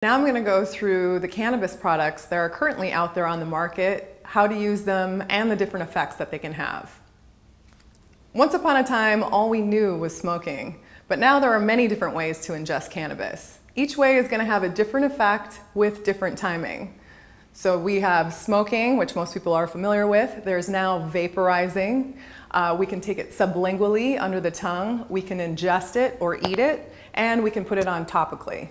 Now I'm going to go through the cannabis products that are currently out there on the market, how to use them, and the different effects that they can have. Once upon a time, all we knew was smoking, but now there are many different ways to ingest cannabis. Each way is going to have a different effect with different timing. So we have smoking, which most people are familiar with. There's now vaporizing. We can take it sublingually under the tongue. We can ingest it or eat it, and we can put it on topically.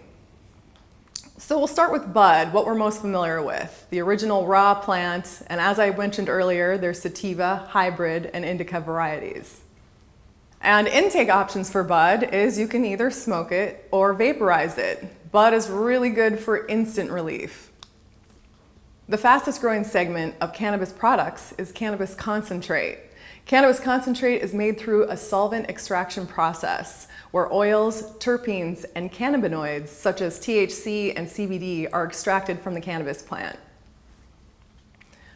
So we'll start with bud, what we're most familiar with, the original raw plant, and as I mentioned earlier, there's sativa, hybrid, and indica varieties. And intake options for bud is you can either smoke it or vaporize it. Bud is really good for instant relief. The fastest growing segment of cannabis products is cannabis concentrate. Cannabis concentrate is made through a solvent extraction process where oils, terpenes, and cannabinoids such as THC and CBD are extracted from the cannabis plant.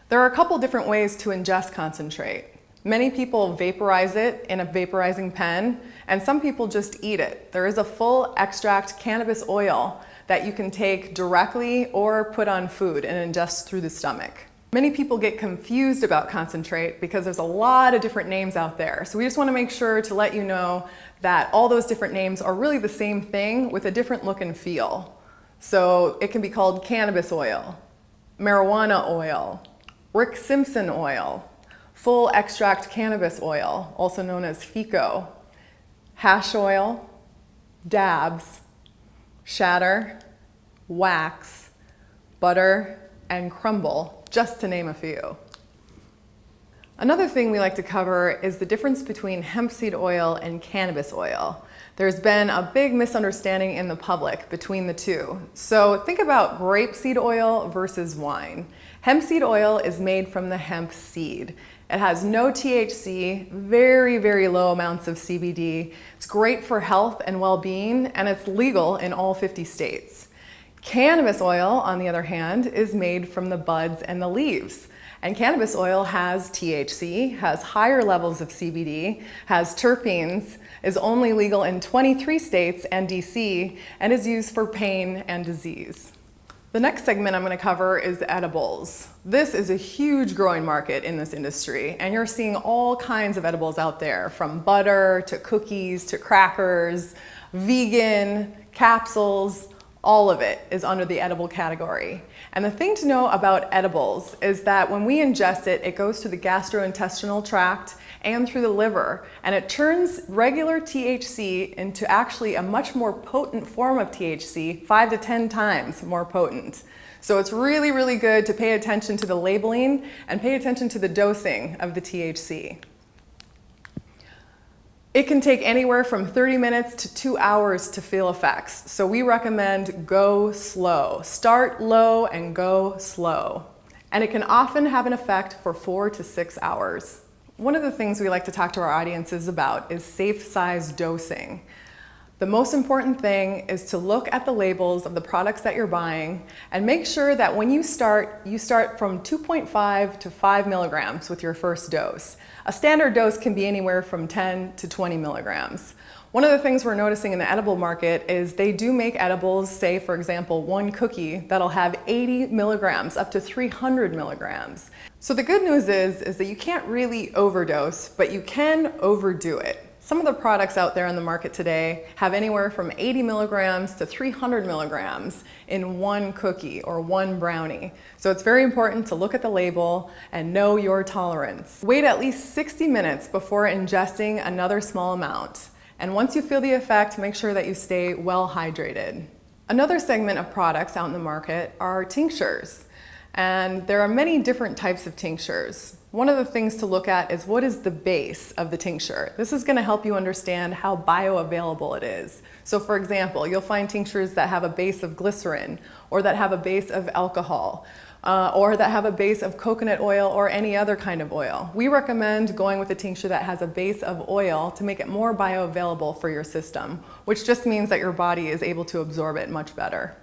There are a couple different ways to ingest concentrate. Many people vaporize it in a vaporizing pen, and some people just eat it. There is a full extract cannabis oil that you can take directly or put on food and ingest through the stomach. Many people get confused about concentrate because there's a lot of different names out there. So we just want to make sure to let you know that all those different names are really the same thing with a different look and feel. So it can be called cannabis oil, marijuana oil, Rick Simpson oil, full extract cannabis oil, also known as FECO, hash oil, dabs, shatter, wax, butter, and crumble, just to name a few. Another thing we like to cover is the difference between hemp seed oil and cannabis oil. There's been a big misunderstanding in the public between the two. So think about grapeseed oil versus wine. Hemp seed oil is made from the hemp seed. It has no THC, very, very low amounts of CBD. It's great for health and well-being, and it's legal in all 50 states. Cannabis oil, on the other hand, is made from the buds and the leaves. And cannabis oil has THC, has higher levels of CBD, has terpenes, is only legal in 23 states and DC, and is used for pain and disease. The next segment I'm going to cover is edibles. This is a huge growing market in this industry, and you're seeing all kinds of edibles out there, from butter to cookies to crackers, vegan, capsules. All of it is under the edible category. And the thing to know about edibles is that when we ingest it, it goes to the gastrointestinal tract and through the liver, and it turns regular THC into actually a much more potent form of THC, 5 to 10 times more potent. So it's really, really good to pay attention to the labeling and pay attention to the dosing of the THC. It can take anywhere from 30 minutes to 2 hours to feel effects. So we recommend go slow. Start low and go slow. And it can often have an effect for 4 to 6 hours. One of the things we like to talk to our audiences about is safe size dosing. The most important thing is to look at the labels of the products that you're buying and make sure that when you start from 2.5 to 5 milligrams with your first dose. A standard dose can be anywhere from 10 to 20 milligrams. One of the things we're noticing in the edible market is they do make edibles, say for example, one cookie that'll have 80 milligrams up to 300 milligrams. So the good news is that you can't really overdose, but you can overdo it. Some of the products out there on the market today have anywhere from 80 milligrams to 300 milligrams in one cookie or one brownie. So it's very important to look at the label and know your tolerance. Wait at least 60 minutes before ingesting another small amount. And once you feel the effect, make sure that you stay well hydrated. Another segment of products out in the market are tinctures. And there are many different types of tinctures. One of the things to look at is what is the base of the tincture. This is going to help you understand how bioavailable it is. So for example, you'll find tinctures that have a base of glycerin, or that have a base of alcohol, or that have a base of coconut oil or any other kind of oil. We recommend going with a tincture that has a base of oil to make it more bioavailable for your system, which just means that your body is able to absorb it much better.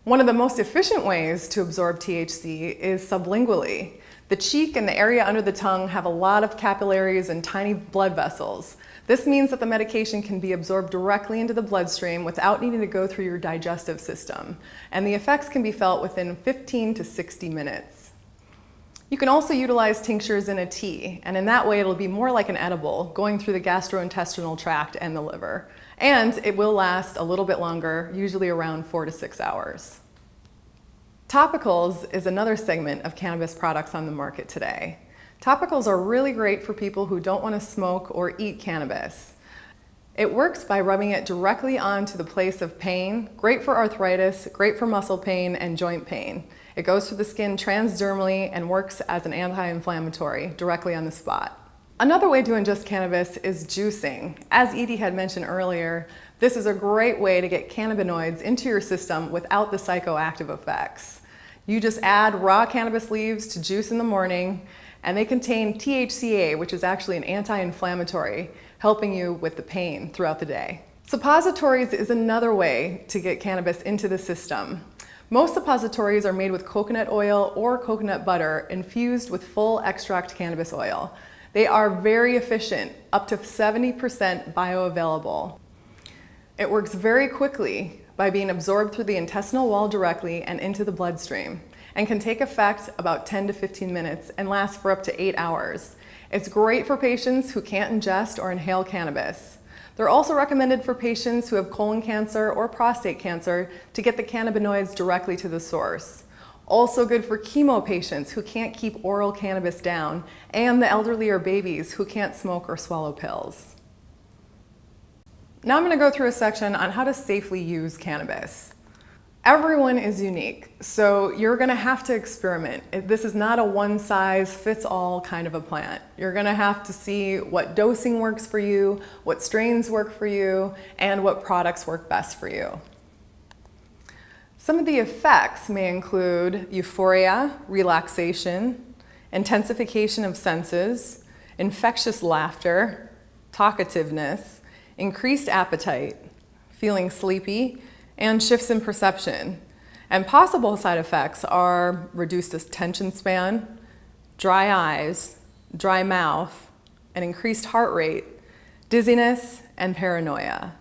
One of the most efficient ways to absorb THC is sublingually. The cheek and the area under the tongue have a lot of capillaries and tiny blood vessels. This means that the medication can be absorbed directly into the bloodstream without needing to go through your digestive system, and the effects can be felt within 15 to 60 minutes. You can also utilize tinctures in a tea, and in that way it'll be more like an edible, going through the gastrointestinal tract and the liver. And it will last a little bit longer, usually around 4 to 6 hours. Topicals is another segment of cannabis products on the market today. Topicals are really great for people who don't want to smoke or eat cannabis. It works by rubbing it directly onto the place of pain, great for arthritis, great for muscle pain and joint pain. It goes through the skin transdermally and works as an anti-inflammatory directly on the spot. Another way to ingest cannabis is juicing. As Edie had mentioned earlier, this is a great way to get cannabinoids into your system without the psychoactive effects. You just add raw cannabis leaves to juice in the morning, and they contain THCA, which is actually an anti-inflammatory, helping you with the pain throughout the day. Suppositories is another way to get cannabis into the system. Most suppositories are made with coconut oil or coconut butter infused with full extract cannabis oil. They are very efficient, up to 70% bioavailable. It works very quickly by being absorbed through the intestinal wall directly and into the bloodstream, and can take effect about 10 to 15 minutes and last for up to 8 hours. It's great for patients who can't ingest or inhale cannabis. They're also recommended for patients who have colon cancer or prostate cancer to get the cannabinoids directly to the source. Also good for chemo patients who can't keep oral cannabis down, and the elderly or babies who can't smoke or swallow pills. Now I'm going to go through a section on how to safely use cannabis. Everyone is unique, so you're going to have to experiment. This is not a one-size-fits-all kind of a plant. You're going to have to see what dosing works for you, what strains work for you, and what products work best for you. Some of the effects may include euphoria, relaxation, intensification of senses, infectious laughter, talkativeness, increased appetite, feeling sleepy, and shifts in perception. And possible side effects are reduced attention span, dry eyes, dry mouth, an increased heart rate, dizziness, and paranoia.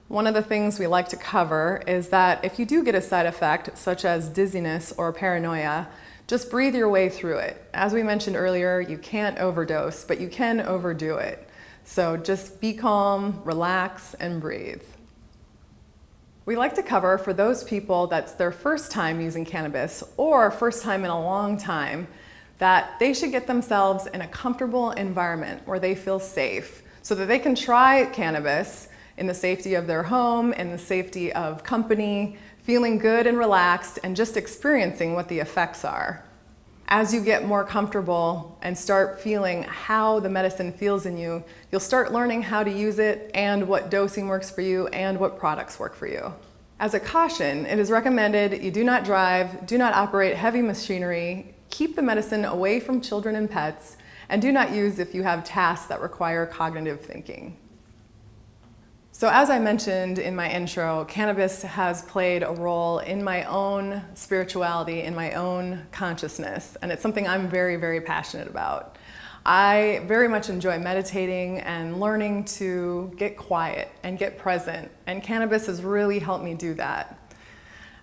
One of the things we like to cover is that if you do get a side effect, such as dizziness or paranoia, just breathe your way through it. As we mentioned earlier, you can't overdose, but you can overdo it. So just be calm, relax, and breathe. We like to cover for those people that's their first time using cannabis or first time in a long time, that they should get themselves in a comfortable environment where they feel safe so that they can try cannabis in the safety of their home, in the safety of company, feeling good and relaxed and just experiencing what the effects are. As you get more comfortable and start feeling how the medicine feels in you, you'll start learning how to use it and what dosing works for you and what products work for you. As a caution, it is recommended you do not drive, do not operate heavy machinery, keep the medicine away from children and pets, and do not use if you have tasks that require cognitive thinking. So as I mentioned in my intro, cannabis has played a role in my own spirituality, in my own consciousness, and it's something I'm very, very passionate about. I very much enjoy meditating and learning to get quiet and get present, and cannabis has really helped me do that.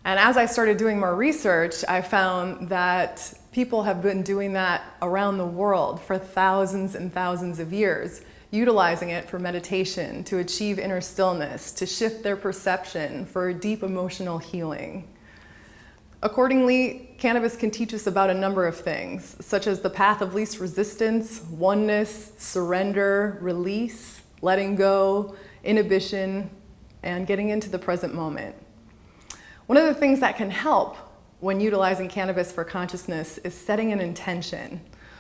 And as I started doing more research, I found that people have been doing that around the world for thousands and thousands of years, utilizing it for meditation, to achieve inner stillness, to shift their perception, for deep emotional healing. Accordingly, cannabis can teach us about a number of things, such as the path of least resistance, oneness, surrender, release, letting go, inhibition, and getting into the present moment. One of the things that can help when utilizing cannabis for consciousness is setting an intention.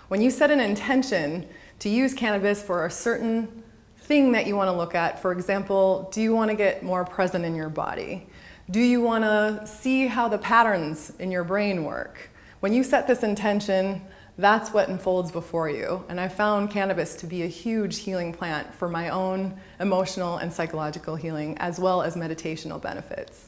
When you set an intention to use cannabis for a certain thing that you want to look at, for example, do you want to get more present in your body? Do you want to see how the patterns in your brain work? When you set this intention, that's what unfolds before you. And I found cannabis to be a huge healing plant for my own emotional and psychological healing, as well as meditational benefits.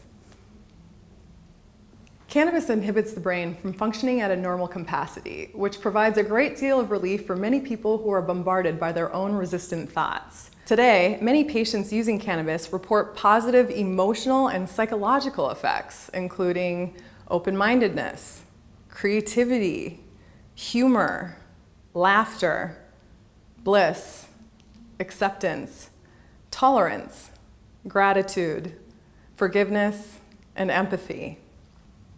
Cannabis inhibits the brain from functioning at a normal capacity, which provides a great deal of relief for many people who are bombarded by their own resistant thoughts. Today, many patients using cannabis report positive emotional and psychological effects, including open-mindedness, creativity, humor, laughter, bliss, acceptance, tolerance, gratitude, forgiveness, and empathy.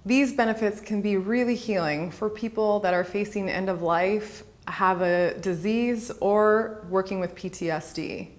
These benefits can be really healing for people that are facing end of life, have a disease, or working with PTSD.